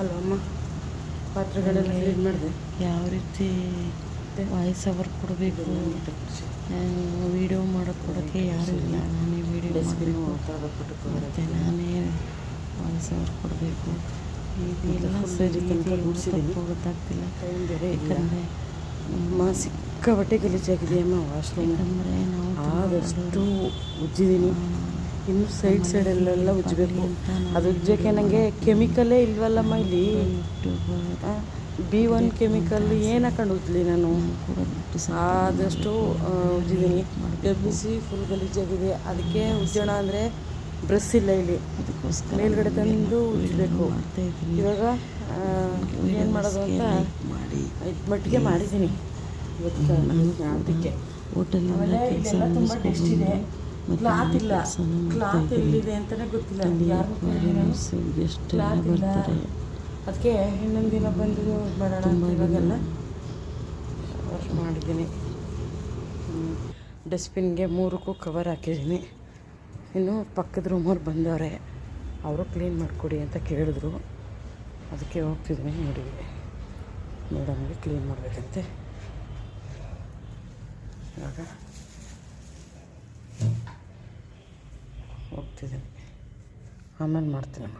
ಅಲ್ವಮ್ಮ ಪಾತ್ರೆಗಳೆಲ್ಲ clean ಮಾಡಿದೆ. ಯಾವ ರೀತಿ ವಾಯ್ಸ್ ಓವರ್ ಕೊಡಬೇಕು, ವೀಡಿಯೋ ಕೊಡೋಕ್ಕೆ ಯಾರೂ ಇಲ್ಲ. ನಾನೇ ವೀಡಿಯೋ ಮಾಡಬೇಕು ಮತ್ತು ನಾನೇ ವಾಯ್ಸ್ ಓವರ್ ಕೊಡಬೇಕು. ಇದೆಲ್ಲ ಸರಿ ಗೊತ್ತಾಗ್ತಿಲ್ಲ. ಯಾಕಂದರೆ ಸಿಕ್ಕಾಪಟ್ಟೆ ಗಲೀಜಾಗಿದೆಯಮ್ಮ ವಾಶ್ರೂಮ್. ಯಾಕಂದರೆ ನಾವು ಆದಷ್ಟು ಉಜ್ಜಿದ್ದೀನಿ. ಇನ್ನು ಸೈಡಲ್ಲೆಲ್ಲ ಉಜ್ಜಬೇಕು. ಅದು ಉಜ್ಜೋಕ್ಕೆ ನನಗೆ ಕೆಮಿಕಲ್ಲೇ ಇಲ್ವಲ್ಲಮ್ಮ ಇಲ್ಲಿ. B1 ಕೆಮಿಕಲ್ ಏನು ಹಾಕೊಂಡು ಉಜ್ಲಿ ನಾನು. ಆದಷ್ಟು ಉಜ್ಜಿದ್ದೀನಿ. ಎಬ್ಬಿಸಿ ಫುಲ್ ಗಲೀಜಾಗಿದೆ. ಅದಕ್ಕೆ ಉಜ್ಜೋಣ ಅಂದರೆ ಬ್ರಷ್ ಇಲ್ಲ ಇಲ್ಲಿ. ಮೇಲ್ಗಡೆ ತಂದು ಉಜ್ಜಬೇಕು. ಇವಾಗ ಏನು ಮಾಡೋದು ಅಂತ ಮಟ್ಟಿಗೆ ಮಾಡಿದ್ದೀನಿ ಇವತ್ತು ಅದಕ್ಕೆ. ಹೋಟೆಲಿಂದ ಕೆಲಸ ಮುಗಿಸ್ಕೊಂಡು ಕ್ಲಾತ್ ಎಲ್ಲಿದೆ ಅಂತಲೇ ಗೊತ್ತಿಲ್ಲ. ಗೆಸ್ಟ್ ಎಲ್ಲ ಬರ್ತಾರೆ. ಅದಕ್ಕೆ ಇನ್ನೊಂದು ದಿನ ಬಂದು ಮಾಡೋಣ. ಇವಾಗೆಲ್ಲ ವಾಶ್ ಮಾಡಿದ್ದೀನಿ. ಡಸ್ಟ್ಬಿನ್ಗೆ 3ಕ್ಕೂ ಕವರ್ ಹಾಕಿದ್ದೀನಿ. ಇನ್ನು ಪಕ್ಕದ ರೂಮವ್ರು ಬಂದವರೆ, ಅವರು ಕ್ಲೀನ್ ಮಾಡಿಕೊಡಿ ಅಂತ ಕೇಳಿದ್ರು. ಅದಕ್ಕೆ ಹೋಗ್ತಿದ್ದೀನಿ. ನೋಡಿ ಮೇಡಮ್ಗೆ ಕ್ಲೀನ್ ಮಾಡಬೇಕಂತೆ. ಇವಾಗ ಹೋಗ್ತಿದ್ದೀನಿ. ಆಮೇಲೆ ಮಾಡ್ತೀನಮ್ಮ.